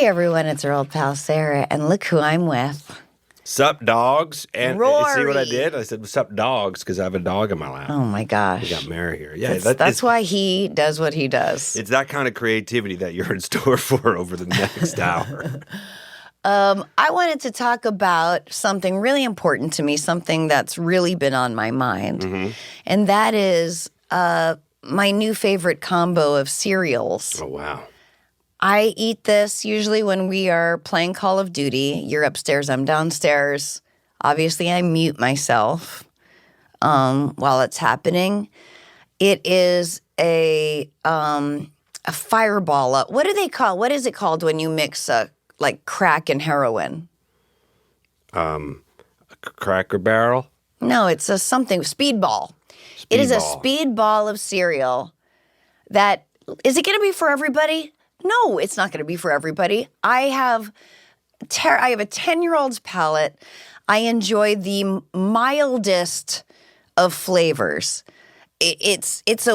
everyone, it's our old pal Sarah, and look who I'm with. Sup, dogs? And Rory. see what I did? I said, sup, dogs, because I have a dog in my lap. Oh, my gosh. We got Mary here. Yeah, that's why he does what he does. It's that kind of creativity that you're in store for over the next hour. I wanted to talk about something really important to me, something that's really been on my mind, and that is my new favorite combo of cereals. Oh, wow. I eat this usually when we are playing Call of Duty. You're upstairs, I'm downstairs. Obviously, I mute myself while it's happening. It is a fireball. What do they call? What is it called when you mix like crack and heroin? A Cracker Barrel? No, it's a something speedball. It is a speedball of cereal. That is it going to be for everybody? No, it's not going to be for everybody. I have a 10-year-old's palate. I enjoy the mildest of flavors. It's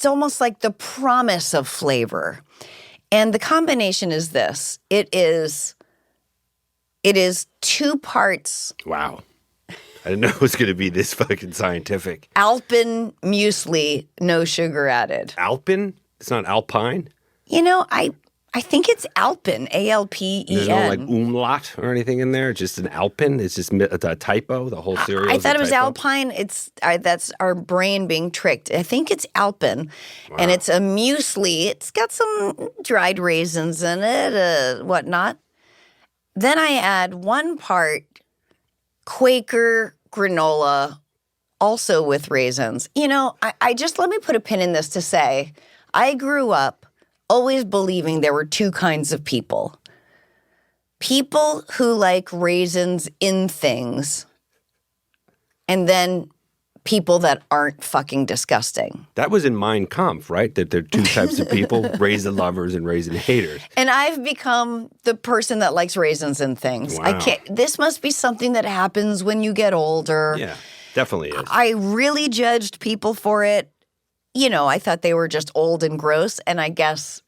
almost like the promise of flavor. And the combination is this. It is 2 parts. Wow. I didn't know it was going to be this fucking scientific. Alpen muesli, no sugar added. Alpen? It's not Alpine? You know, I think it's Alpen, A-L-P-E-N. There's no like umlaut or anything in there? Just an Alpen? It's just a typo? The whole cereal I thought it was typo? Alpine. That's our brain being tricked. I think it's Alpen, and it's a muesli. It's got some dried raisins in it, whatnot. Then I add 1 part Quaker granola, also with raisins. You know, I just let me put a pin in this to say I grew up always believing there were 2 kinds of people. People who like raisins in things, and then people that aren't fucking disgusting. That was in Mein Kampf, right? That there are 2 types of people, raisin lovers and raisin haters. And I've become the person that likes raisins in things. Wow. This must be something that happens when you get older. Yeah, definitely is. I really judged people for it. You know, I thought they were just old and gross, and I guess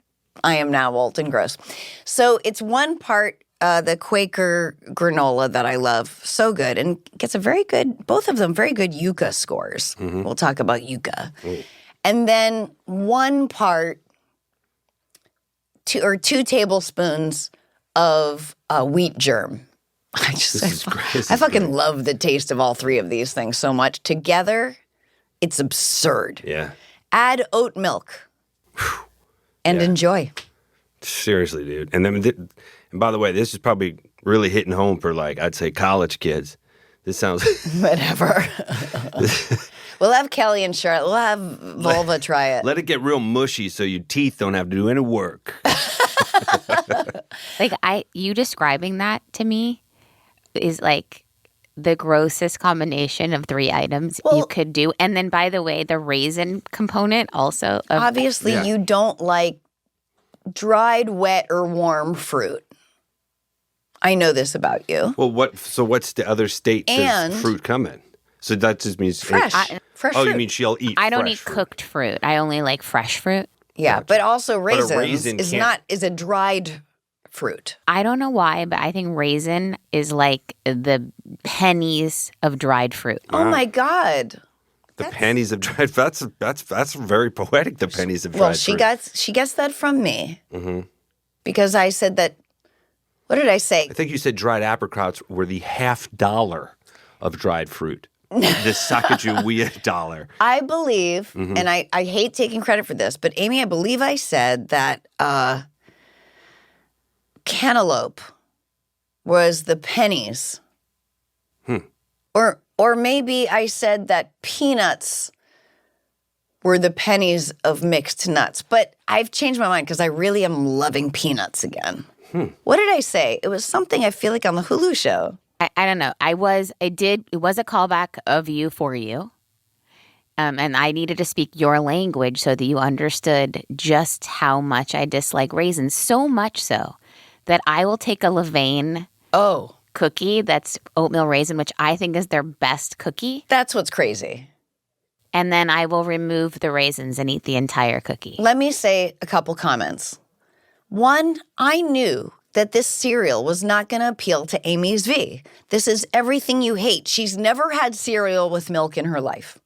I am now old and gross. So it's 1 part the Quaker granola that I love, so good, and gets both of them very good Yucca scores. We'll talk about Yucca. And then 1 part, 2 tablespoons of wheat germ. I fucking love the taste of all 3 of these things so much. Together, it's absurd. Yeah. Add oat milk and enjoy. Seriously, dude. And then, and by the way, this is probably really hitting home for I'd say college kids. This sounds whatever. We'll have Kelly and Charlotte. We'll have Volva try it. Let it get real mushy so your teeth don't have to do any work. You describing that to me is like the grossest combination of 3 items you could do. And then, by the way, the raisin component also. Obviously, you don't like dried, wet, or warm fruit. I know this about you. Well, what's the other state does fruit come in? So that just means fresh. Fresh fruit. You mean she'll eat I don't fresh eat fruit. cooked fruit. I only like fresh fruit. Yeah, but also raisins raisin is a dried fruit. I don't know why, but I think raisin is like the pennies of dried fruit. Wow. Oh my God. Pennies of dried that's very poetic, the pennies of dried fruit. Well, she gets that from me. Because I said that, what did I say? I think you said dried apricots were the $50 of dried fruit. The Sacagawea dollar. I believe, and I hate taking credit for this, but Amy, I believe I said that cantaloupe was the pennies. Or maybe I said that peanuts were the pennies of mixed nuts. But I've changed my mind because I really am loving peanuts again. What did I say? It was something I feel like on the Hulu show. I don't know. It was a callback of you for you. And I needed to speak your language so that you understood just how much I dislike raisins. So much so that I will take a Levain cookie that's oatmeal raisin, which I think is their best cookie. That's what's crazy. And then I will remove the raisins and eat the entire cookie. Let me say a couple comments. One, I knew that this cereal was not going to appeal to Amy's V. This is everything you hate. She's never had cereal with milk in her life.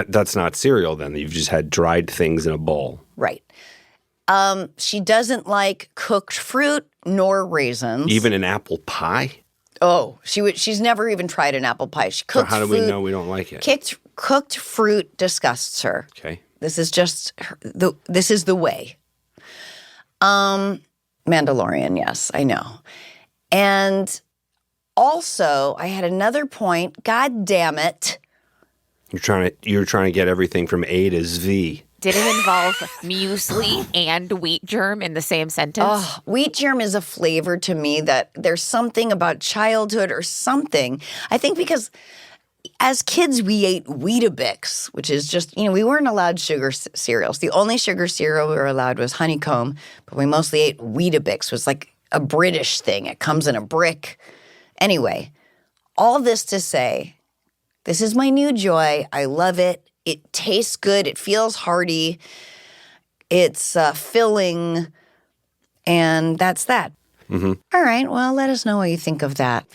That's not cereal then. You've just had dried things in a bowl. Right. She doesn't like cooked fruit nor raisins. Even an apple pie? Oh, she's never even tried an apple pie. She cooked So how do we know we don't like it? Cooked fruit disgusts her. Okay. This is just this is the way. Mandalorian, yes, I know. And also, I had another point. God damn it. You're trying to get everything from A to Z. Did it involve muesli and wheat germ in the same sentence? Oh, wheat germ is a flavor to me that there's something about childhood or something. I think because as kids, we ate Weetabix, which is just, we weren't allowed sugar cereals. The only sugar cereal we were allowed was honeycomb, but we mostly ate Weetabix. It was like a British thing. It comes in a brick. Anyway, all this to say, this is my new joy. I love it. It tastes good. It feels hearty. It's filling. And that's that. Mm-hmm. All right. Well, let us know what you think of that.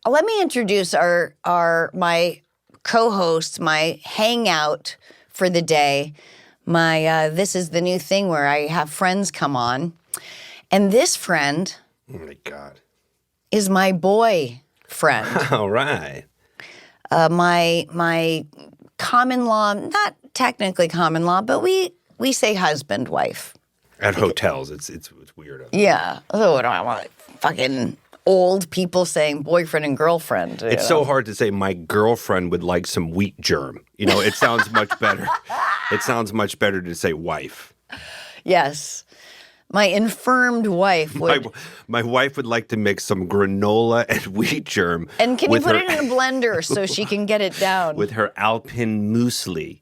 Let me introduce my co-host, my hangout for the day. This is the new thing where I have friends come on. And this friend Oh, my God. is my boy friend. All right. My common law, not technically common law, but we say husband, wife. At hotels, it's weird. Yeah. Oh, what do I want? Fucking old people saying boyfriend and girlfriend. It's so hard to say my girlfriend would like some wheat germ. It sounds much better. It sounds much better to say wife. Yes. My infirmed wife would. My wife would like to mix some granola and wheat germ. And can you put it in a blender so she can get it down? With her Alpine muesli.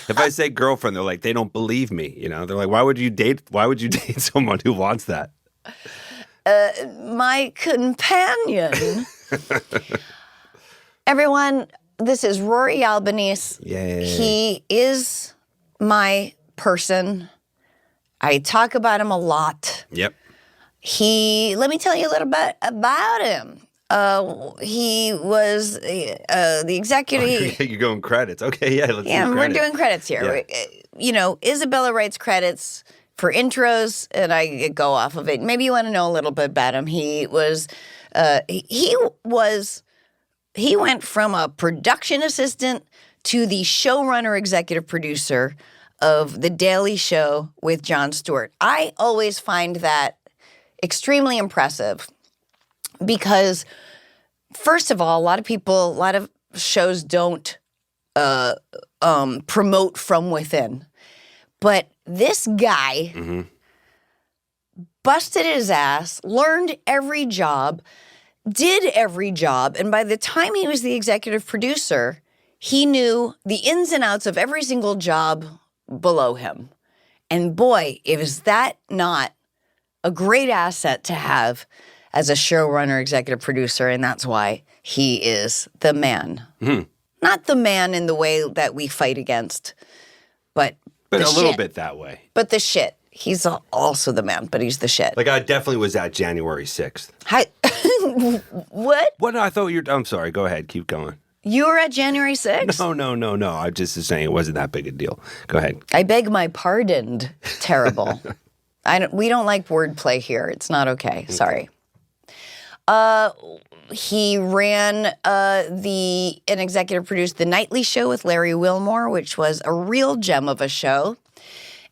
If I say girlfriend, they're like, they don't believe me. They're like, why would you date someone who wants that? My companion. Everyone, this is Rory Albanese. Yay. He is my person. I talk about him a lot. Yep. Let me tell you a little bit about him. He was the executive. You're going credits. Okay, yeah, let's do credits. We're doing credits here. Yeah. Isabella writes credits for intros, and I go off of it. Maybe you want to know a little bit about him. He went from a production assistant to the showrunner executive producer of The Daily Show with Jon Stewart. I always find that extremely impressive because, first of all, a lot of shows don't promote from within. But this guy busted his ass, learned every job, did every job, and by the time he was the executive producer, he knew the ins and outs of every single job below him. And boy, is that not a great asset to have as a showrunner, executive producer, and that's why he is the man. Mm-hmm. Not the man in the way that we fight against, but a the little shit. bit that way. But the shit. He's also the man, but he's the shit. Like I definitely was at January 6th. Hi. What? What? I thought I'm sorry. Go ahead. Keep going. You were at January 6th? No. I'm just saying it wasn't that big a deal. Go ahead. I beg my pardon. Terrible. We don't like wordplay here. It's not okay. Sorry. He ran and executive produced The Nightly Show with Larry Wilmore, which was a real gem of a show.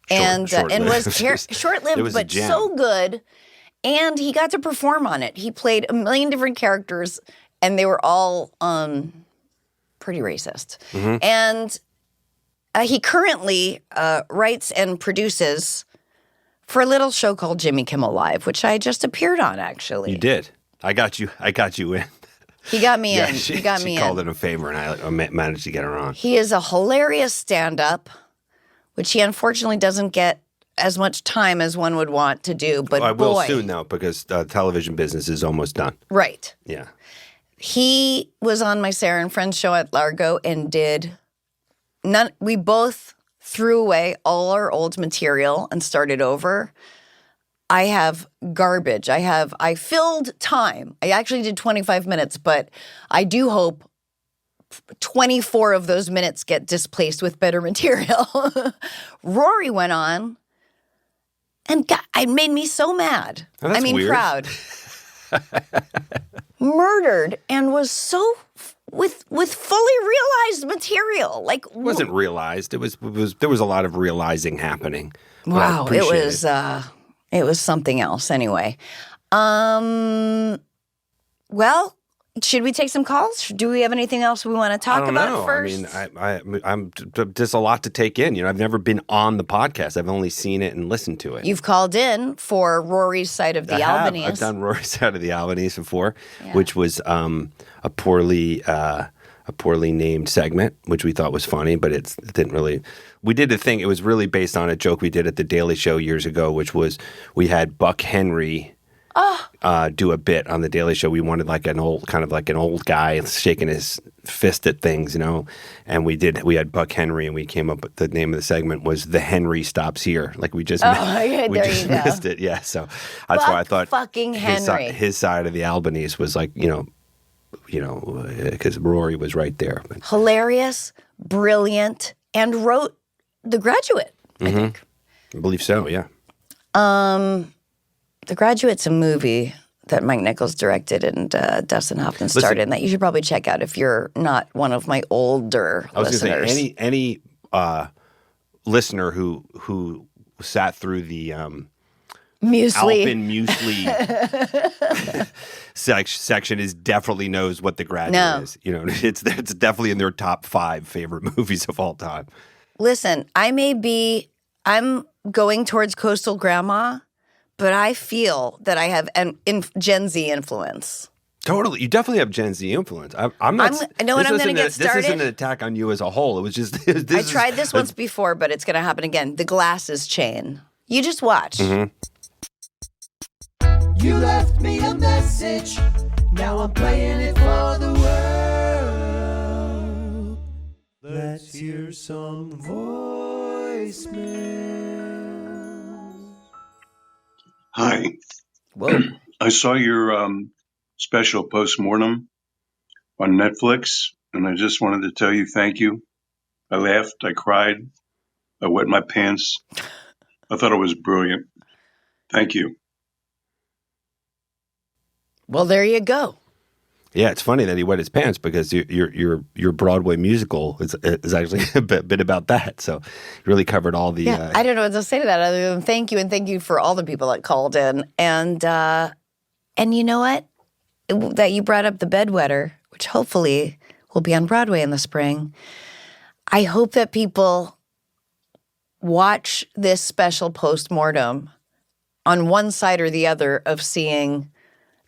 And was short-lived, but so good. And he got to perform on it. He played a million different characters, and they were all pretty racist. Mm-hmm. And he currently writes and produces for a little show called Jimmy Kimmel Live, which I just appeared on, actually. You did. I got you in. He got me in. He called it a favor, and I managed to get her on. He is a hilarious stand-up, which he unfortunately doesn't get as much time as one would want to do. But I will soon, though, because the television business is almost done. Right. Yeah. He was on my Sarah and Friends show at Largo and did none. We both threw away all our old material and started over. I have garbage. I filled time. I actually did 25 minutes, but I do hope 24 of those minutes get displaced with better material. Rory went on and it made me so mad. Oh, that's weird. Proud. Murdered and was so with fully realized material. Like it wasn't realized. It was there was a lot of realizing happening. Wow, it was something else anyway. Well, should we take some calls? Do we have anything else we want to talk about first? I'm just a lot to take in. I've never been on the podcast. I've only seen it and listened to it. You've called in for Rory's side of the Albanese. I've done Rory's side of the Albanese before, which was a poorly named segment, which we thought was funny, but it didn't really. We did a thing. It was really based on a joke we did at the Daily Show years ago, which was we had Buck Henry do a bit on the Daily Show. We wanted like an old guy shaking his fist at things, and we had Buck Henry, and we came up with the name of the segment was The Henry Stops Here. Like we just missed it. Yeah. So that's why I thought fucking Henry. His side of the Albanese was like, because Rory was right there. But. Hilarious, brilliant, and wrote The Graduate, I think. I believe so, yeah. The Graduate's a movie that Mike Nichols directed and Dustin Hoffman starred in that you should probably check out if you're not one of my older listeners. I was going to say, any listener who sat through the muesli. Alpen muesli section definitely knows what The Graduate is. It's definitely in their top 5 favorite movies of all time. Listen, I'm going towards Coastal Grandma, but I feel that I have Gen Z influence. Totally. You definitely have Gen Z influence. I'm not. I know when I'm going to get started. This isn't an attack on you as a whole. It was just. I tried this once before, but it's going to happen again. The glasses chain. You just watch. Mm-hmm. You left me a message. Now I'm playing it for the world. Let's hear some voicemail. Hi. Whoa. I saw your special postmortem on Netflix, and I just wanted to tell you thank you. I laughed, I cried, I wet my pants. I thought it was brilliant. Thank you. Well, there you go. Yeah, it's funny that he wet his pants because your Broadway musical is actually a bit about that. So you really covered all the. Yeah, I don't know what to say to that other than thank you, and thank you for all the people that called in. And you know what? That you brought up the bedwetter, which hopefully will be on Broadway in the spring. I hope that people watch this special postmortem on one side or the other of seeing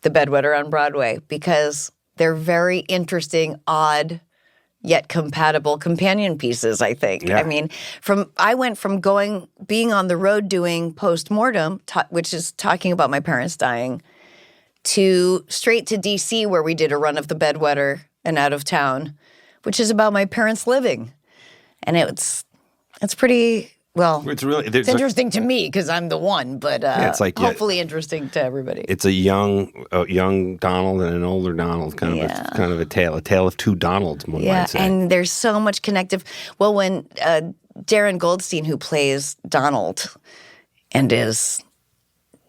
the bedwetter on Broadway, because they're very interesting, odd, yet compatible companion pieces, I think. Yeah. I mean, I went from being on the road doing postmortem, which is talking about my parents dying, to straight to D.C. where we did a run of the bedwetter and out of town, which is about my parents living. And it's pretty... Well, it's interesting to me because I'm the one, but hopefully interesting to everybody. It's a young Donald and an older Donald, kind of a tale of two Donalds, one might say. And there's so much connective. Well, when Darren Goldstein, who plays Donald, and is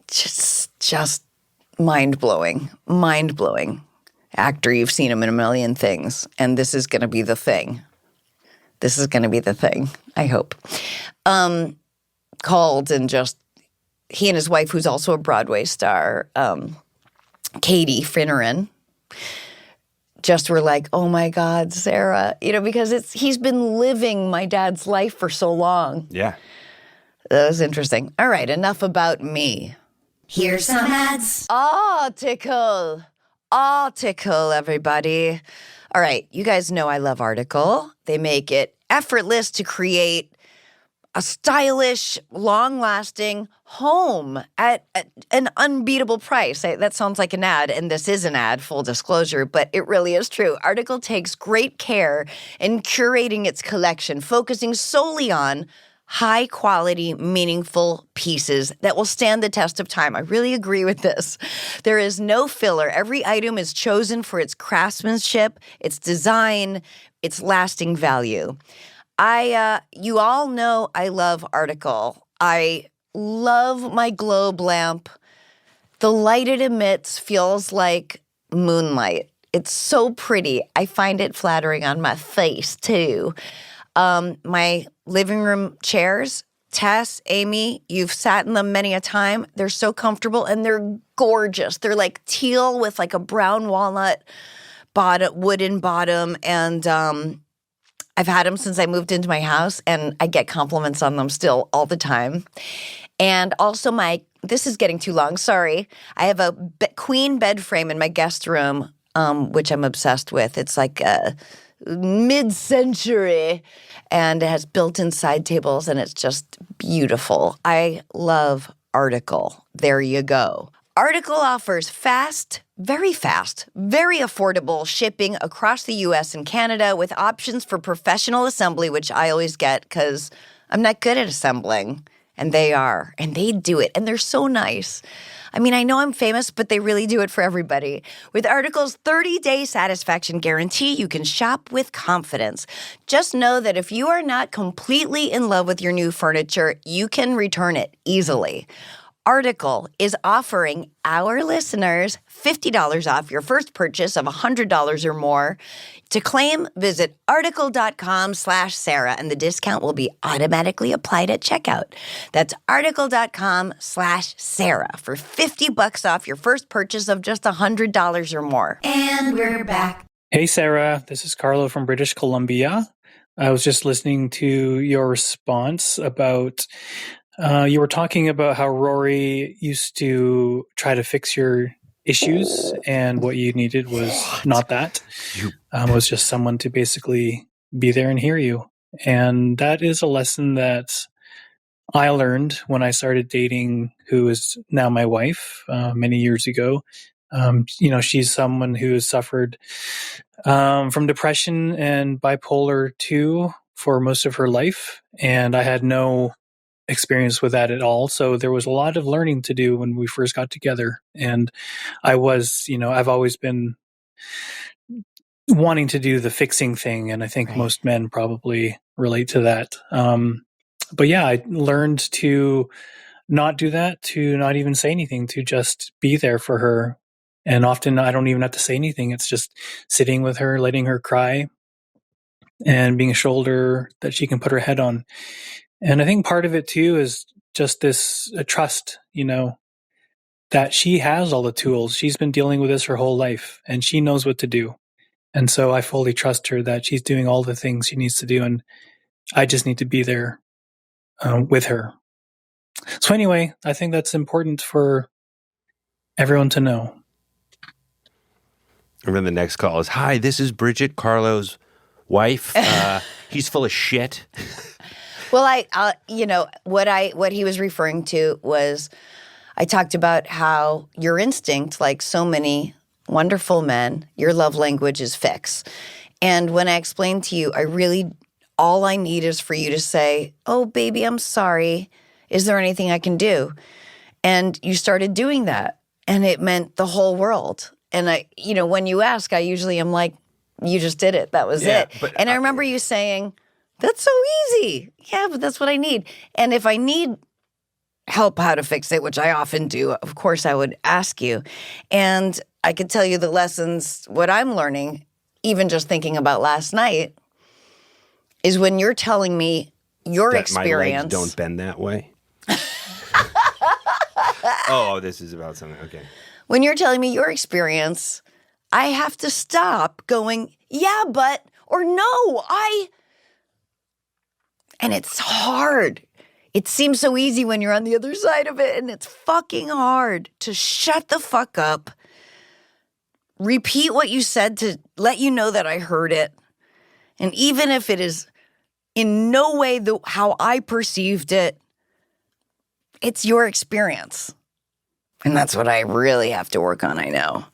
just mind-blowing actor. You've seen him in a million things, and this is going to be the thing. I hope. Called and just he and his wife, who's also a Broadway star, Katie Finneran, just were like, "Oh my God, Sarah," because he's been living my dad's life for so long. Yeah, that was interesting. All right, enough about me. Here's some ads. Article, everybody. All right, you guys know I love Article. They make it effortless to create a stylish, long-lasting home at an unbeatable price. That sounds like an ad, and this is an ad, full disclosure, but it really is true. Article takes great care in curating its collection, focusing solely on high quality, meaningful pieces that will stand the test of time. I really agree with this. There is no filler. Every item is chosen for its craftsmanship, its design, its lasting value. You all know I love Article. I love my globe lamp. The light it emits feels like moonlight. It's so pretty. I find it flattering on my face, too. My living room chairs, Tess, Amy, you've sat in them many a time. They're so comfortable and they're gorgeous. They're like teal with like a brown walnut wooden bottom. And I've had them since I moved into my house, and I get compliments on them still all the time. And also this is getting too long, sorry. I have a queen bed frame in my guest room, which I'm obsessed with. It's like a mid-century, and it has built-in side tables, and it's just beautiful. I love Article. There you go. Article offers very affordable shipping across the U.S. and Canada with options for professional assembly, which I always get because I'm not good at assembling. And they are. And they do it. And they're so nice. I mean, I know I'm famous, but they really do it for everybody. With Article's 30-day satisfaction guarantee, you can shop with confidence. Just know that if you are not completely in love with your new furniture, you can return it easily. Article is offering our listeners $50 off your first purchase of $100 or more. To claim, visit article.com/Sarah, and the discount will be automatically applied at checkout. That's article.com/Sarah for $50 off your first purchase of just $100 or more. And we're back. Hey, Sarah. This is Carlo from British Columbia. I was just listening to your response about you were talking about how Rory used to try to fix your issues, and what you needed was not that. It was just someone to basically be there and hear you. And that is a lesson that I learned when I started dating who is now my wife many years ago. She's someone who has suffered from depression and bipolar 2 for most of her life. And I had no experience with that at all. So there was a lot of learning to do when we first got together. And I've always been wanting to do the fixing thing. And I think most men probably relate to that. But yeah, I learned to not do that, to not even say anything, to just be there for her. And often I don't even have to say anything. It's just sitting with her, letting her cry, and being a shoulder that she can put her head on. And I think part of it too is just this trust, that she has all the tools. She's been dealing with this her whole life, and she knows what to do. And so I fully trust her that she's doing all the things she needs to do, and I just need to be there with her. So anyway, I think that's important for everyone to know. And then the next call is, "Hi, this is Bridget, Carlo's wife. He's full of shit." Well, what he was referring to was, I talked about how your instinct, like so many wonderful men, your love language is fix. And when I explained to you, all I need is for you to say, "Oh, baby, I'm sorry. Is there anything I can do?" And you started doing that, and it meant the whole world. And when you ask, I usually am like, "You just did it. That was it." And I remember you saying, "That's so easy." Yeah, but that's what I need. And if I need help how to fix it, which I often do, of course I would ask you. And I could tell you the lessons, what I'm learning, even just thinking about last night, is when you're telling me your experience. My legs don't bend that way. Oh, this is about something. Okay. When you're telling me your experience, I have to stop going, "Yeah, but," or "No, and it's hard. It seems so easy when you're on the other side of it, and it's fucking hard to shut the fuck up, repeat what you said to let you know that I heard it. And even if it is in no way how I perceived it, it's your experience. And that's what I really have to work on, I know.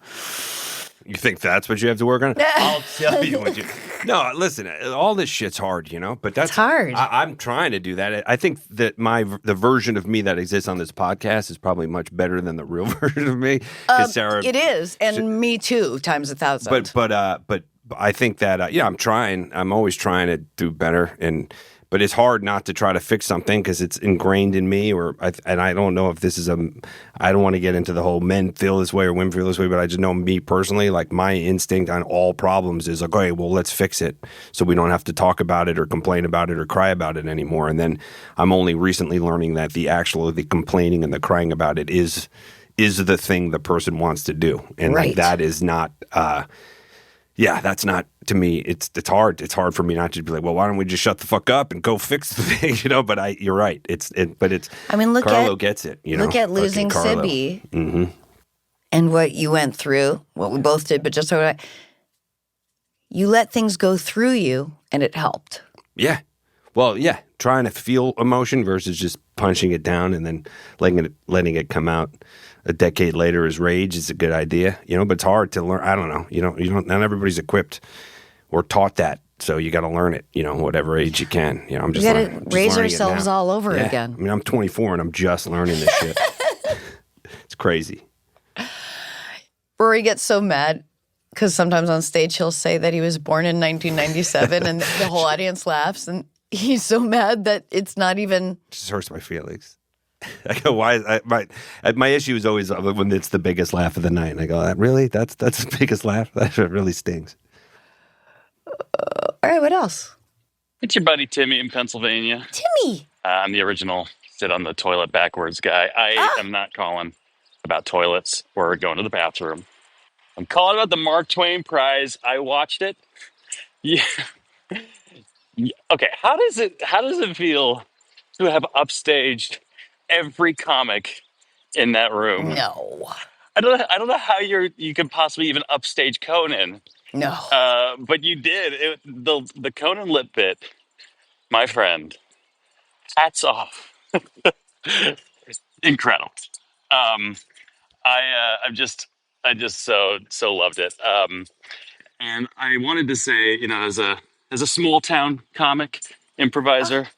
You think that's what you have to work on? I'll tell you what you... No, listen, all this shit's hard, but that's... It's hard. I'm trying to do that. I think that the version of me that exists on this podcast is probably much better than the real version of me. Sarah, it is, and me too, times 1,000. But I think that, I'm trying. I'm always trying to do better, but it's hard not to try to fix something because it's ingrained in me. And I don't know if this is I don't want to get into the whole men feel this way or women feel this way, but I just know me personally, like my instinct on all problems is like, okay, well, let's fix it so we don't have to talk about it or complain about it or cry about it anymore. And then I'm only recently learning that the complaining and the crying about it is the thing the person wants to do. And right. That is not... that's not, to me, it's hard. It's hard for me not to be like, well, why don't we just shut the fuck up and go fix the thing, but you're right. I mean, Carlo gets it, Look at losing Sibby and what you went through, what we both did, but just so you let things go through you and it helped. Yeah. Well, yeah, trying to feel emotion versus just punching it down and then letting it come out a decade later as rage is a good idea, but it's hard to learn. I don't know. Not everybody's equipped or taught that. So you got to learn it, whatever age you can. I'm just learning. We got to raise ourselves all over again. I mean, I'm 24 and I'm just learning this shit. It's crazy. Rory gets so mad because sometimes on stage he'll say that he was born in 1997 and the whole audience laughs and he's so mad that it's not even... It just hurts my feelings. I go, why? My issue is always when it's the biggest laugh of the night. And I go, really? That's the biggest laugh? That really stings. All right, what else? It's your buddy Timmy in Pennsylvania. Timmy! I'm the original sit on the toilet backwards guy. I am not calling about toilets or going to the bathroom. I'm calling about the Mark Twain Prize. I watched it. Yeah. Okay, how does it feel to have upstaged every comic in that room? No. I don't know how you could possibly even upstage Conan. No. But you did. The Conan lip bit, my friend. Hats off. Incredible. I just so loved it. And I wanted to say, as a small town comic improviser,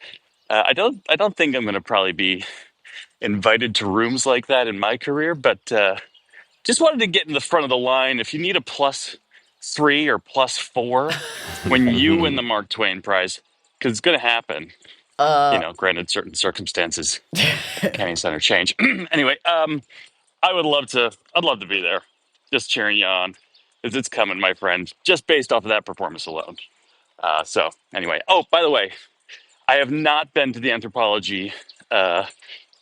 I don't think I'm going to probably be invited to rooms like that in my career, but just wanted to get in the front of the line. If you need a +3 or +4 when you win the Mark Twain Prize, because it's going to happen. Granted, certain circumstances can center change. Anyway, I'd love to be there, just cheering you on, because it's coming, my friend, just based off of that performance alone. So anyway, by the way, I have not been to the anthropology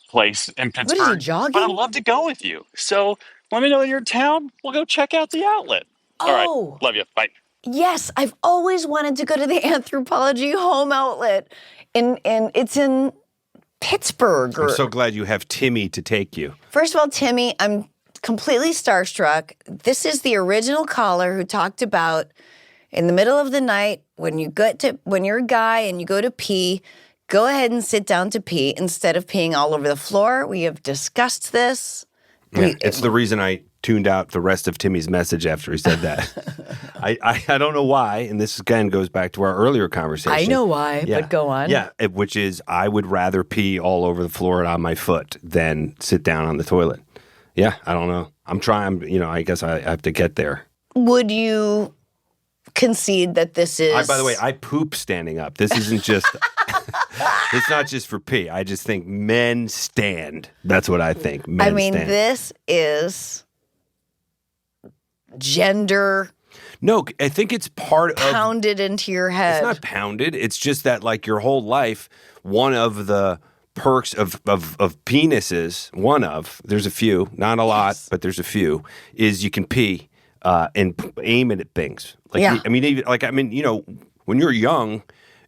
place in Pittsburgh. What is he, jogging? But I'd love to go with you. So let me know when you're in town. We'll go check out the outlet. All right. Love you. Bye. Yes, I've always wanted to go to the Anthropology home outlet. And it's in Pittsburgh. I'm so glad you have Timmy to take you. First of all, Timmy, I'm completely starstruck. This is the original caller who talked about in the middle of the night when you're a guy and you go to pee, go ahead and sit down to pee instead of peeing all over the floor. We have discussed this. Yeah, it's the reason I tuned out the rest of Timmy's message after he said that. I don't know why, and this again goes back to our earlier conversation. I know why, but go on. Yeah, which is I would rather pee all over the floor and on my foot than sit down on the toilet. Yeah, I don't know. I'm trying, I guess I have to get there. Would you concede that this is... By the way, I poop standing up. This isn't just... It's not just for pee. I just think men stand. That's what I think. Men stand. This is gender... No, I think it's part of... Pounded into your head. It's not pounded. It's just that, like, your whole life, one of the perks of penises, there's a few, not a lot, but there's a few, is you can pee and aim it at things. Like, yeah. When you're young...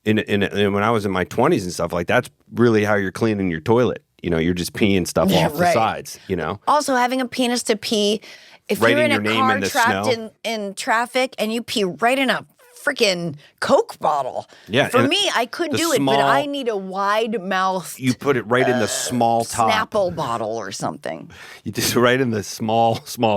when I was in my 20s and stuff, like that's really how you're cleaning your toilet. You're just peeing stuff off the sides, Also, having a penis to pee, if Writing you're in your a name car in the trapped snow. in traffic and you pee right in a freaking Coke bottle. Yeah, For and me, I could the do it, but small- I need a wide mouth You put it right in the small top. Snapple bottle or something. You just right in the small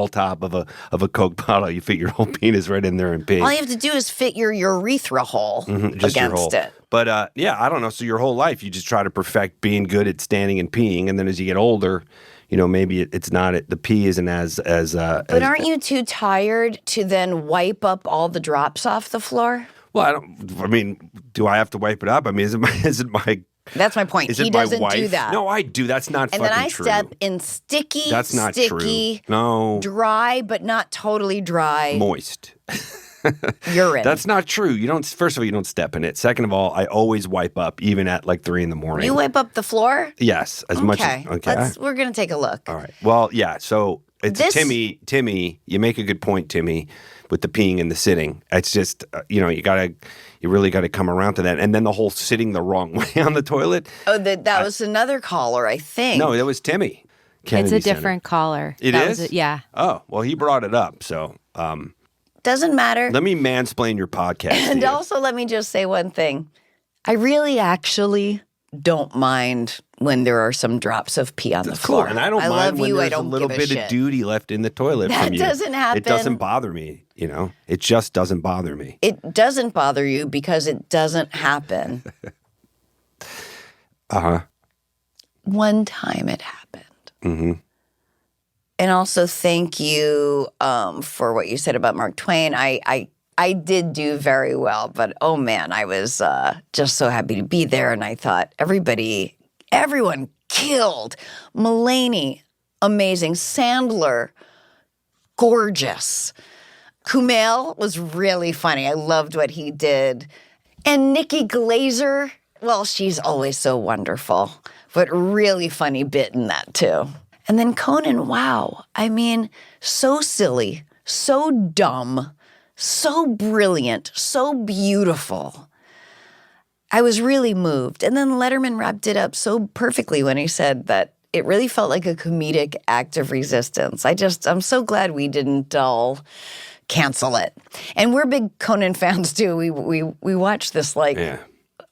top of a Coke bottle. You fit your whole penis right in there and pee. All you have to do is fit your urethra hole Just your against whole. it. But I don't know. So your whole life, you just try to perfect being good at standing and peeing, and then as you get older, maybe it's not the pee isn't as. But aren't you too tired to then wipe up all the drops off the floor? Well, do I have to wipe it up? I mean, is it my? That's my point. Is He it my doesn't wife? do that. No, I do. That's not and fucking then I true. step in sticky, That's not sticky, true. No, dry but not totally dry moist. urine. That's not true. You don't. First of all, you don't step in it. Second of all, I always wipe up, even at like 3 a.m. You wipe up the floor? Yes, as much as okay. We're gonna take a look. All right. Well, yeah. So it's This- Timmy. You make a good point, Timmy, with the peeing and the sitting. It's just you really got to come around to that, and then the whole sitting the wrong way on the toilet. Oh, that was another caller, I think. No, that was Timmy. It's Kennedy a Center. different caller. It That is? was yeah. Oh, well, he brought it up. So Doesn't matter. let me mansplain your podcast. And to you. also, let me just say one thing. I really actually don't mind when there are some drops of pee on the That's floor. cool. And I don't mind love when you. I there's a don't little give bit shit. of duty left in the toilet That from you. doesn't happen. It doesn't bother me, It just doesn't bother me. It doesn't bother you because it doesn't happen. Uh-huh. One time it happened. Mm-hmm. And also thank you for what you said about Mark Twain. I did do very well, but oh man, I was just so happy to be there. And I thought everyone killed. Mulaney, amazing. Sandler, gorgeous. Kumail was really funny. I loved what he did. And Nikki Glazer, well, she's always so wonderful, but really funny bit in that too. And then Conan, wow. I mean, so silly, so dumb, so brilliant, so beautiful. I was really moved. And then Letterman wrapped it up so perfectly when he said that it really felt like a comedic act of resistance. I'm so glad we didn't all cancel it. And we're big Conan fans too. We watch this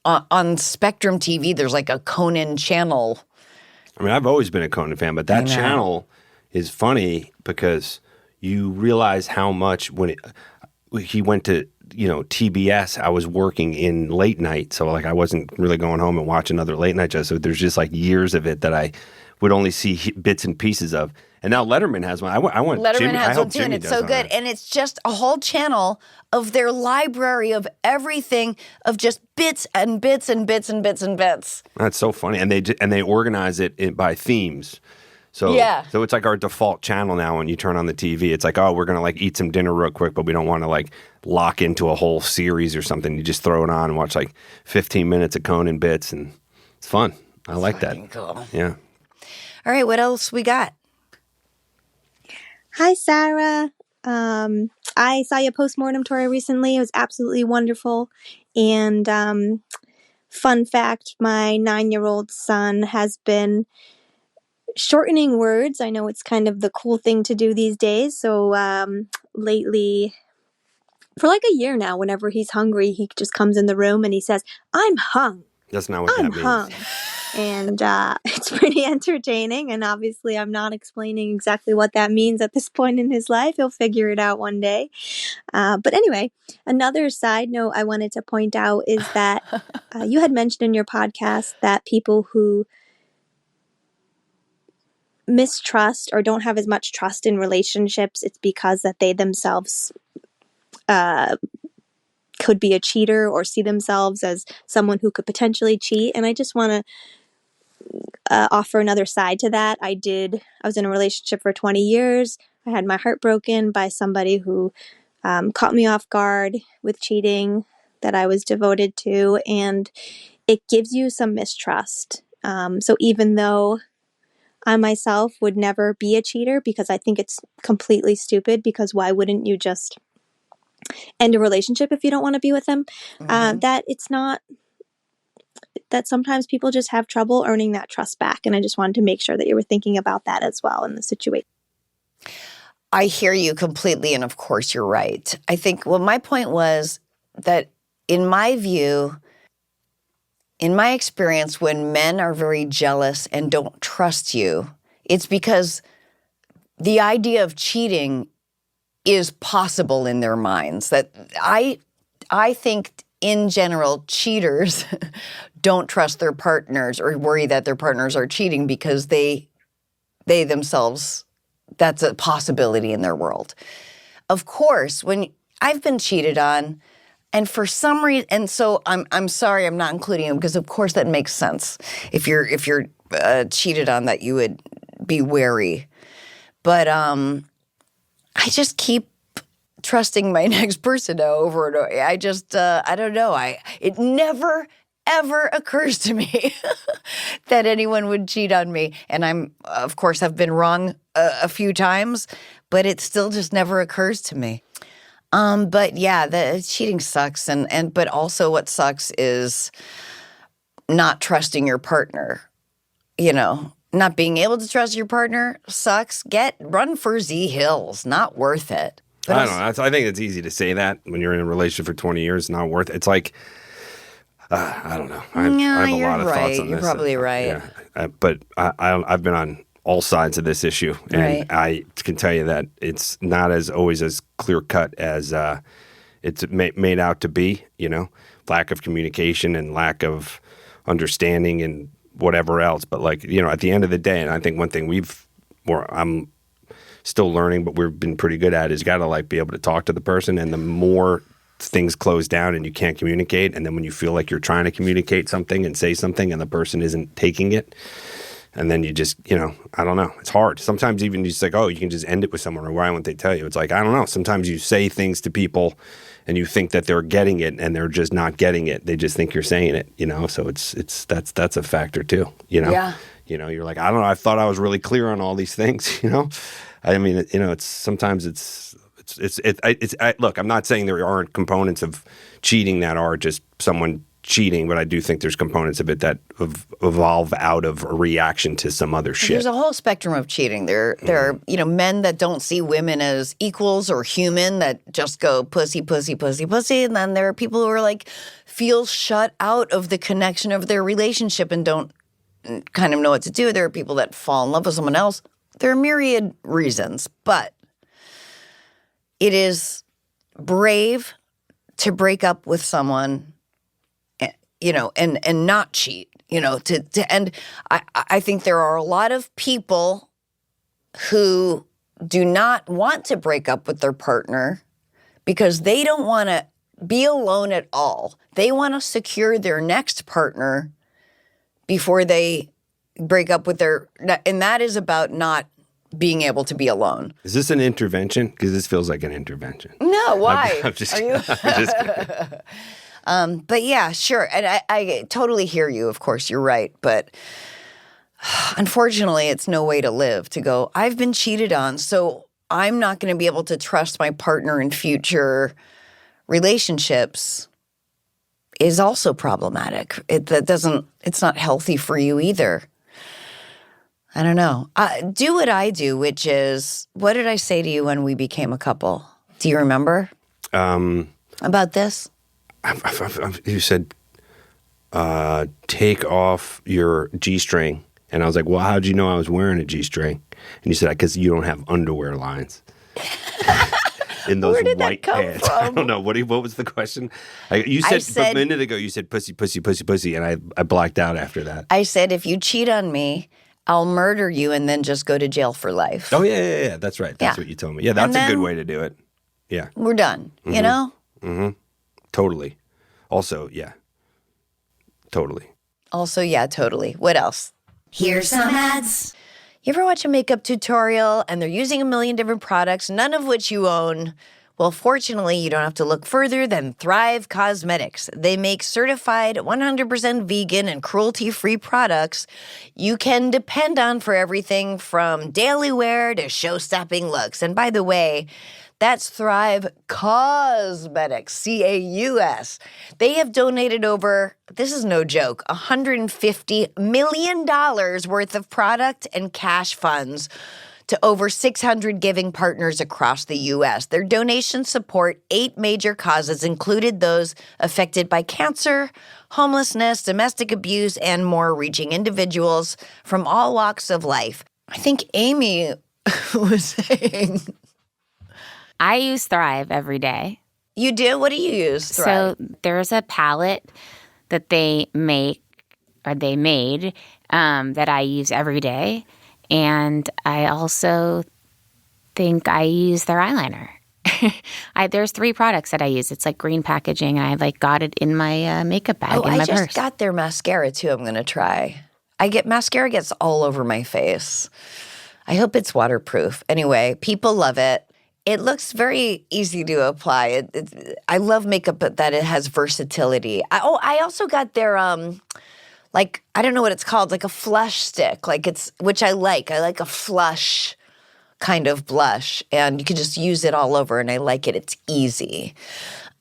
on Spectrum TV. There's like a Conan channel. I mean, I've always been a Conan fan, but that channel is funny because you realize how much when he went to TBS, I was working in late night, so I wasn't really going home and watching other late night shows. So there's just years of it that I would only see bits and pieces of. And now Letterman has one. I want Letterman Jimmy, has I hope one too, and Jimmy it's does so on good. that. And it's just a whole channel of their library of everything, of just bits and bits and bits and bits and bits. That's so funny, and they organize it by themes. So so it's like our default channel now. When you turn on the TV, it's like, oh, we're gonna eat some dinner real quick, but we don't want to lock into a whole series or something. You just throw it on and watch 15 minutes of Conan bits, and it's fun. I like that. Cool. Yeah. All right, what else we got? Hi, Sarah. I saw your postmortem tour recently. It was absolutely wonderful. And fun fact, my 9-year-old son has been shortening words. I know it's kind of the cool thing to do these days. So lately, for a year now, whenever he's hungry, he just comes in the room and he says, "I'm hung." That's not what I'm that means. hung. And it's pretty entertaining. And obviously, I'm not explaining exactly what that means at this point in his life. He'll figure it out one day. But anyway, another side note I wanted to point out is that you had mentioned in your podcast that people who mistrust or don't have as much trust in relationships, it's because that they themselves could be a cheater or see themselves as someone who could potentially cheat. And I just want to offer another side to that. I was in a relationship for 20 years. I had my heart broken by somebody who caught me off guard with cheating that I was devoted to. And it gives you some mistrust. So even though I myself would never be a cheater, because I think it's completely stupid, because why wouldn't you just end a relationship if you don't want to be with them? That sometimes people just have trouble earning that trust back. And I just wanted to make sure that you were thinking about that as well in the situation. I hear you completely, and of course you're right. I think, my point was that in my view, in my experience, when men are very jealous and don't trust you, it's because the idea of cheating is possible in their minds. That I think in general, cheaters don't trust their partners or worry that their partners are cheating because they themselves, that's a possibility in their world. Of course, when I've been cheated on, and for some reason, and so I'm sorry I'm not including him because of course that makes sense. If you're cheated on, that you would be wary. But I just keep trusting my next person over and over. I just I don't know. It never ever occurs to me that anyone would cheat on me, and I'm of course I've been wrong a few times, but it still just never occurs to me. But yeah, the cheating sucks, and but also what sucks is not trusting your partner. You know, not being able to trust your partner sucks. Run for Z Hills, not worth it. But I don't know. I think it's easy to say that when you're in a relationship for 20 years, not worth it. It's like, I don't know. I have a lot of thoughts on this. You're probably right. Yeah. But I've been on all sides of this issue, and I can tell you that it's not always as clear cut as it's made out to be. You know, lack of communication and lack of understanding and whatever else. But like, you know, at the end of the day, and I think one thing I'm still learning, but we've been pretty good at is got to like be able to talk to the person, and the more things close down and you can't communicate, and then when you feel like you're trying to communicate something and say something and the person isn't taking it, and then you just, you know, I don't know. It's hard. Sometimes even you just like, oh, you can just end it with someone, or why won't they tell you? It's like, I don't know. Sometimes you say things to people and you think that they're getting it and they're just not getting it. They just think you're saying it, you know? So that's a factor too, you know? Yeah. You know, you're like, I don't know. I thought I was really clear on all these things, you know? I mean, you know, look, I'm not saying there aren't components of cheating that are just someone cheating, but I do think there's components of it that evolve out of a reaction to some other shit. There's a whole spectrum of cheating. There are, you know, men that don't see women as equals or human, that just go pussy, pussy, pussy, pussy. And then there are people who are like, feel shut out of the connection of their relationship and don't kind of know what to do. There are people that fall in love with someone else. There are myriad reasons, but it is brave to break up with someone, you know, and not cheat, you know, and I think there are a lot of people who do not want to break up with their partner because they don't want to be alone at all. They want to secure their next partner before they break up with and that is about not being able to be alone. Is this an intervention? Because this feels like an intervention. No, why? I'm just Are kidding. you? I'm just kidding. But yeah, sure. And I totally hear you. Of course, you're right. But unfortunately, it's no way to live, to go, I've been cheated on, so I'm not going to be able to trust my partner in future relationships is also problematic. It's not healthy for you either. I don't know. Do what I do, which is, what did I say to you when we became a couple? Do you remember about this? You said, take off your G-string. And I was like, well, how'd you know I was wearing a G-string? And you said, because you don't have underwear lines. In those Where did white that come pants. from? I don't know. What was the question? You said a minute ago, you said pussy, pussy, pussy, pussy. And I blacked out after that. I said, if you cheat on me, I'll murder you and then just go to jail for life. Oh, yeah. That's right. That's what you told me. Yeah, that's a good way to do it. Yeah. We're done, you know? Mm-hmm. Totally. Also, yeah. Totally. Also, yeah, totally. What else? Here's some ads. You ever watch a makeup tutorial and they're using 1 million different products, none of which you own? Well, fortunately, you don't have to look further than Thrive Cosmetics. They make certified 100% vegan and cruelty-free products you can depend on for everything from daily wear to show-stopping looks. And by the way, that's Thrive Cosmetics, C-A-U-S. They have donated over, this is no joke, $150 million worth of product and cash funds to over 600 giving partners across the U.S. Their donations support 8 major causes, included those affected by cancer, homelessness, domestic abuse, and more, reaching individuals from all walks of life. I think Amy was saying. I use Thrive every day. You do? What do you use, Thrive? So there's a palette that they make, or they made, that I use every day. And I also think I use their eyeliner. There's 3 products that I use. It's like green packaging. I got it in my makeup bag in my purse. I just got their mascara too. I'm going to try. Mascara gets all over my face. I hope it's waterproof. Anyway, people love it. It looks very easy to apply. I love makeup, but that it has versatility. I also got their I don't know what it's called, like a flush stick, which I like. I like a flush kind of blush, and you can just use it all over, and I like it. It's easy.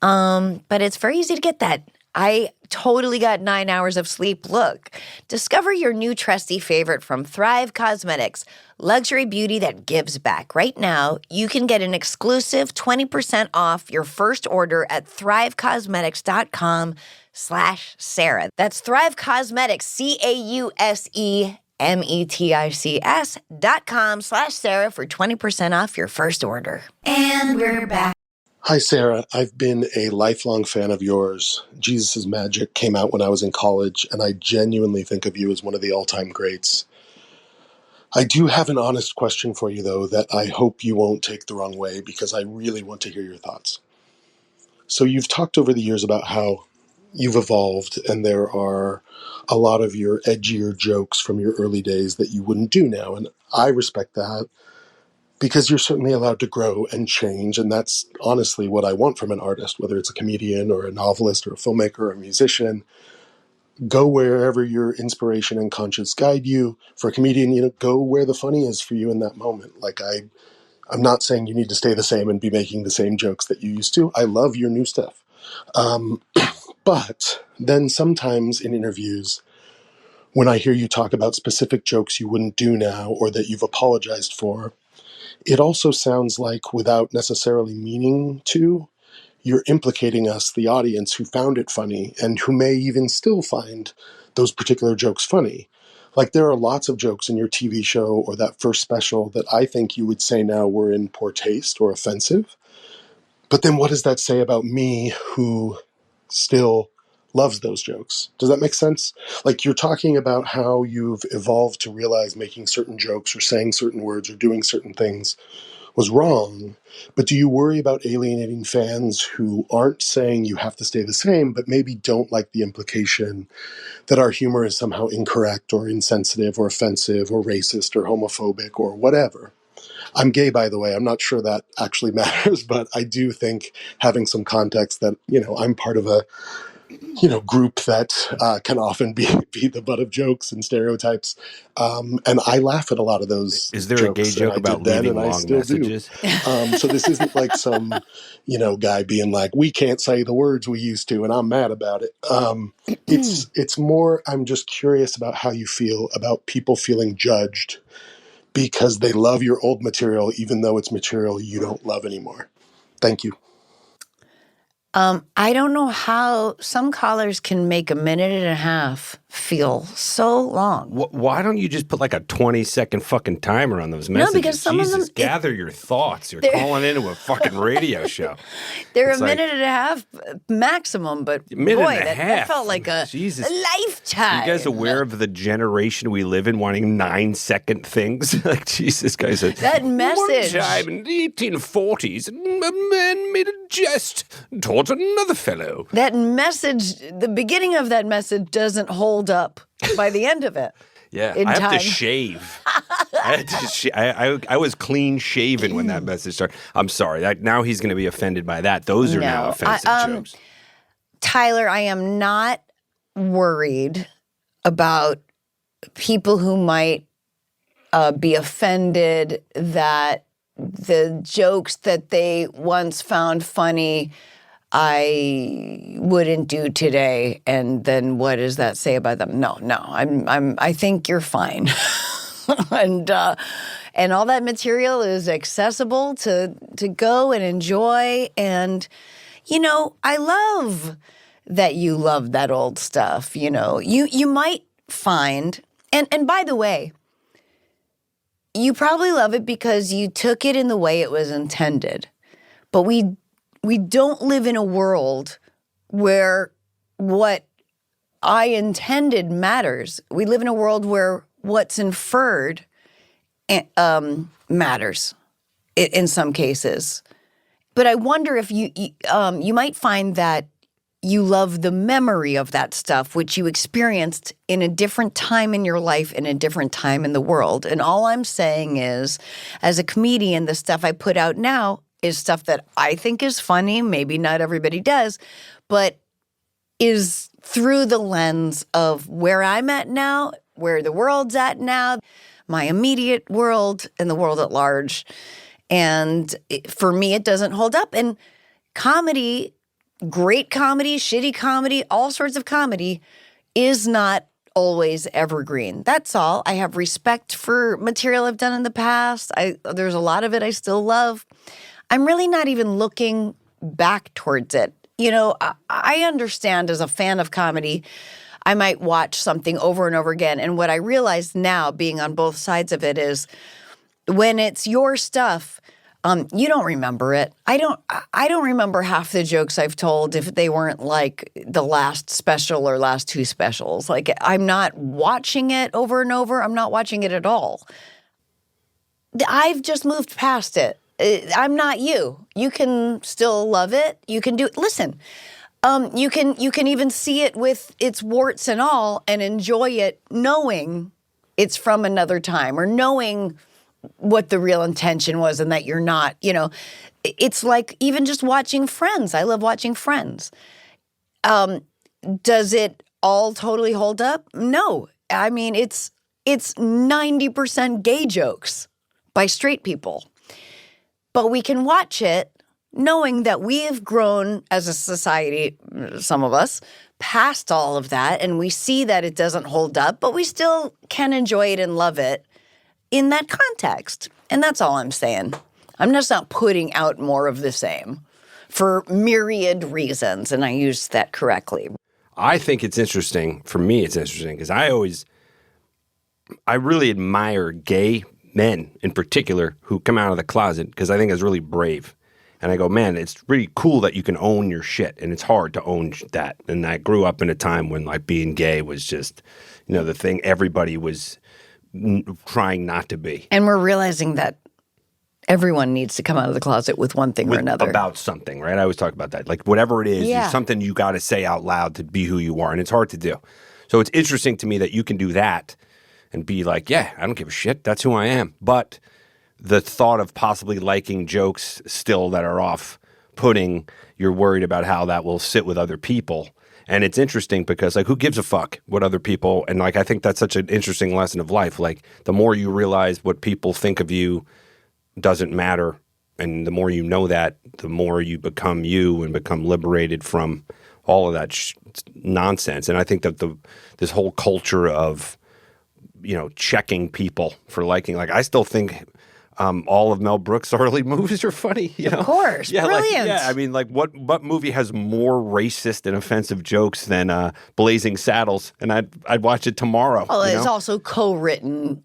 But it's very easy to get that. I totally got 9 hours of sleep. Look, discover your new trusty favorite from Thrive Cosmetics, luxury beauty that gives back. Right now, you can get an exclusive 20% off your first order at thrivecosmetics.com/Sarah. That's Thrive Cosmetics, CAUSEMETICS.com/Sarah for 20% off your first order. And we're back. Hi, Sarah. I've been a lifelong fan of yours. Jesus' Magic came out when I was in college, and I genuinely think of you as one of the all-time greats. I do have an honest question for you, though, that I hope you won't take the wrong way, because I really want to hear your thoughts. So you've talked over the years about how you've evolved, and there are a lot of your edgier jokes from your early days that you wouldn't do now, and I respect that. Because you're certainly allowed to grow and change, and that's honestly what I want from an artist, whether it's a comedian or a novelist or a filmmaker or a musician. Go wherever your inspiration and conscience guide you. For a comedian, go where the funny is for you in that moment. I'm not saying you need to stay the same and be making the same jokes that you used to. I love your new stuff. But then sometimes in interviews, when I hear you talk about specific jokes you wouldn't do now or that you've apologized for, it also sounds like, without necessarily meaning to, you're implicating us, the audience, who found it funny and who may even still find those particular jokes funny. Like, there are lots of jokes in your TV show or that first special that I think you would say now were in poor taste or offensive. But then what does that say about me, who still loves those jokes? Does that make sense? Like, you're talking about how you've evolved to realize making certain jokes or saying certain words or doing certain things was wrong, but do you worry about alienating fans who aren't saying you have to stay the same, but maybe don't like the implication that our humor is somehow incorrect or insensitive or offensive or racist or homophobic or whatever? I'm gay, by the way. I'm not sure that actually matters, but I do think having some context that, I'm part of a group that can often be the butt of jokes and stereotypes. And I laugh at a lot of those. Is there jokes, a gay joke about leaving long messages? So this isn't like some, guy being like, we can't say the words we used to, and I'm mad about it. It's more, I'm just curious about how you feel about people feeling judged because they love your old material, even though it's material you don't love anymore. Thank you. I don't know how some callers can make a minute and a half feel so long. Why don't you just put like a 20-second fucking timer on those messages? No, because some of them... gather your thoughts. You're calling into a fucking radio show. They're a minute and a half maximum, but that felt like a lifetime. Are you guys aware of the generation we live in wanting 9-second things? Like, Jesus, guys. That message. One time in the 1840s, a man made a jest towards another fellow. That message, the beginning of that message doesn't hold up by the end of it. Yeah, I have to shave. I was clean shaven when that message started. I'm sorry. Now he's going to be offended by that. Those are now offensive jokes. Tyler, I am not worried about people who might be offended that the jokes that they once found funny I wouldn't do today, and then what does that say about them? No, I think you're fine, and and all that material is accessible to go and enjoy. And, I love that you love that old stuff. You might find, and by the way, you probably love it because you took it in the way it was intended. But we don't live in a world where what I intended matters. We live in a world where what's inferred matters in some cases. But I wonder if you might find that you love the memory of that stuff, which you experienced in a different time in your life, in a different time in the world. And all I'm saying is, as a comedian, the stuff I put out now is stuff that I think is funny. Maybe not everybody does, but is through the lens of where I'm at now, where the world's at now, my immediate world and the world at large. And for me, it doesn't hold up. And comedy, great comedy, shitty comedy, all sorts of comedy is not always evergreen. That's all. I have respect for material I've done in the past. There's a lot of it I still love. I'm really not even looking back towards it. I understand as a fan of comedy, I might watch something over and over again. And what I realize now, being on both sides of it, is when it's your stuff, you don't remember it. I don't remember half the jokes I've told if they weren't like the last special or last two specials. Like, I'm not watching it over and over. I'm not watching it at all. I've just moved past it. I'm not you. You can still love it. You can do it. Listen, you can even see it with its warts and all and enjoy it knowing it's from another time or knowing what the real intention was and that you're not, it's like even just watching Friends. I love watching Friends. Does it all totally hold up? No. I mean, it's 90% gay jokes by straight people. But we can watch it knowing that we have grown as a society, some of us, past all of that, and we see that it doesn't hold up, but we still can enjoy it and love it in that context. And that's all I'm saying. I'm just not putting out more of the same for myriad reasons, and I used that correctly. I think it's interesting. For me, it's interesting because I really admire gay men in particular who come out of the closet because I think it's really brave. And I go, man, it's really cool that you can own your shit, and it's hard to own that. And I grew up in a time when like being gay was just, the thing everybody was trying not to be. And we're realizing that everyone needs to come out of the closet with one thing or another. About something, right? I always talk about that. Like whatever it is, there's something you got to say out loud to be who you are, and it's hard to do. So it's interesting to me that you can do that and be like, yeah, I don't give a shit. That's who I am. But the thought of possibly liking jokes still that are off-putting, you're worried about how that will sit with other people. And it's interesting because, like, who gives a fuck what other people – and, like, I think that's such an interesting lesson of life. Like, the more you realize what people think of you doesn't matter, and the more you know that, the more you become you and become liberated from all of that nonsense. And I think that this whole culture of, checking people for liking – like, I still think – all of Mel Brooks' early movies are funny, Of course, brilliant. I mean, like, what movie has more racist and offensive jokes than Blazing Saddles? And I'd watch it tomorrow. Well, it's also co-written.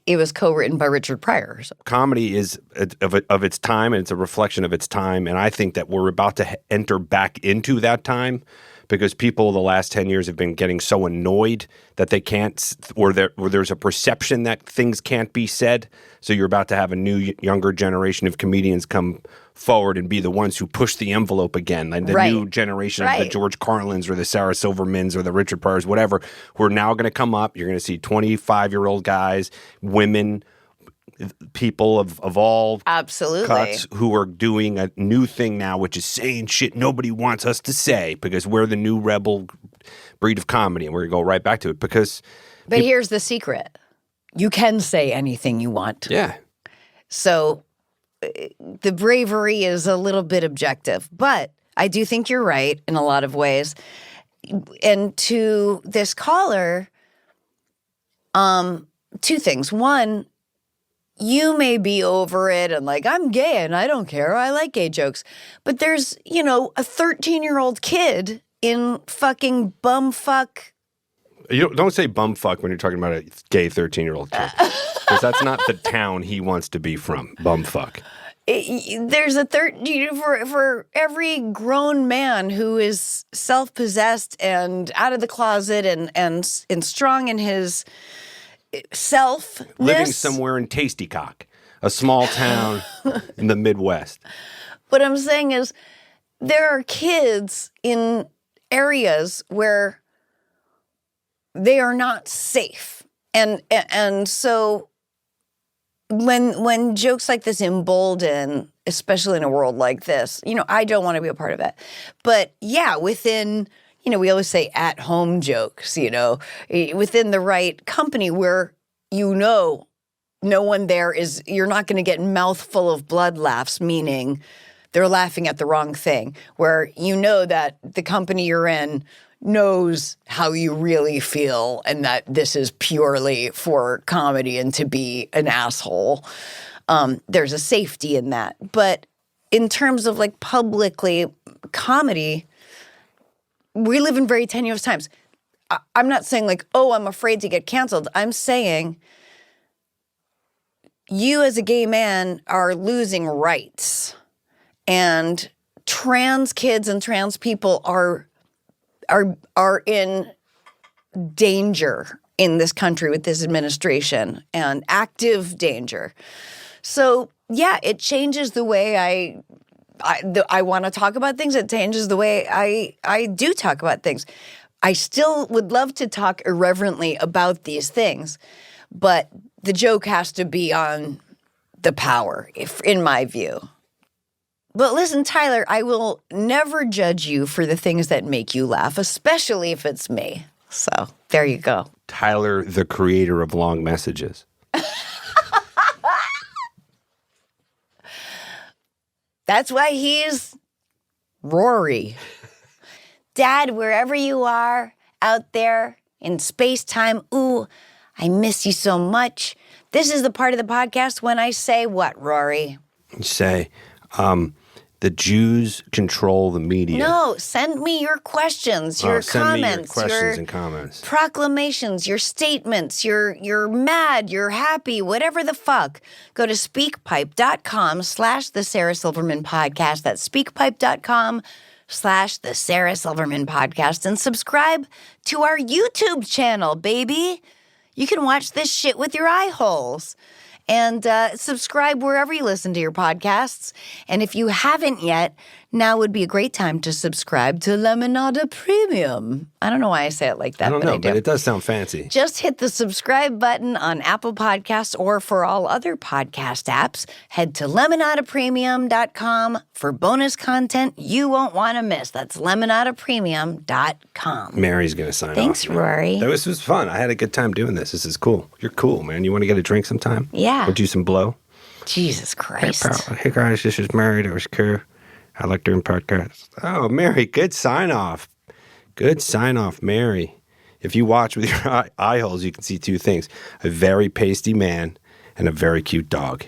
It was co-written by Richard Pryor. So. Comedy is of its time, and it's a reflection of its time. And I think that we're about to enter back into that time. Because people the last 10 years have been getting so annoyed that they can't, or there's a perception that things can't be said. So you're about to have a new, younger generation of comedians come forward and be the ones who push the envelope again. Like the new generation of the George Carlins or the Sarah Silvermans or the Richard Pryors, whatever, who are now going to come up. You're going to see 25-year-old guys, women, people of all cuts who are doing a new thing now, which is saying shit nobody wants us to say because we're the new rebel breed of comedy, and we're going to go right back to it because... But here's the secret. You can say anything you want. Yeah. So the bravery is a little bit objective, but I do think you're right in a lot of ways. And to this caller, two things. One, you may be over it and like, I'm gay and I don't care. I like gay jokes. But there's, a 13-year-old kid in fucking bumfuck. You don't say bumfuck when you're talking about a gay 13-year-old kid. Because that's not the town he wants to be from, bumfuck. There's for every grown man who is self-possessed and out of the closet and strong in his self, living somewhere in Tastycock, a small town in the Midwest. What I'm saying is there are kids in areas where they are not safe. And so when jokes like this embolden, especially in a world like this, I don't want to be a part of that. But yeah, within, we always say at-home jokes, within the right company where no one there is, you're not going to get mouthful of blood laughs, meaning they're laughing at the wrong thing, where that the company you're in knows how you really feel and that this is purely for comedy and to be an asshole. There's a safety in that. But in terms of like publicly comedy, we live in very tenuous times. I'm not saying like, oh, I'm afraid to get canceled. I'm saying you as a gay man are losing rights, and trans kids and trans people are in danger in this country with this administration, and active danger. So yeah, it changes the way I want to talk about things. It changes the way I do talk about things. I still would love to talk irreverently about these things, but the joke has to be on the power, in my view. But listen, Tyler, I will never judge you for the things that make you laugh, especially if it's me. So there you go. Tyler, the creator of long messages. That's why he's Rory. Dad, wherever you are out there in space-time, ooh, I miss you so much. This is the part of the podcast when I say what, Rory? You say, the Jews control the media. No, send me your questions, your comments. Send me your questions and comments. Proclamations, your statements, you're mad, you're happy, whatever the fuck. Go to speakpipe.com/The Sarah Silverman Podcast. That's speakpipe.com/The Sarah Silverman Podcast. And subscribe to our YouTube channel, baby. You can watch this shit with your eye holes. And subscribe wherever you listen to your podcasts. And if you haven't yet, now would be a great time to subscribe to Lemonada Premium. I don't know why I say it like that, but I do. But it does sound fancy. Just hit the subscribe button on Apple Podcasts, or for all other podcast apps, head to lemonadapremium.com for bonus content you won't want to miss. That's lemonadapremium.com. Mary's going to sign off. Thanks, Rory. This was fun. I had a good time doing this. This is cool. You're cool, man. You want to get a drink sometime? Yeah. We'll do some blow. Jesus Christ. Hey guys, this is Mary. That was cool. I like doing podcasts. Oh, Mary, good sign off. Good sign off, Mary. If you watch with your eye holes, you can see two things: a very pasty man and a very cute dog.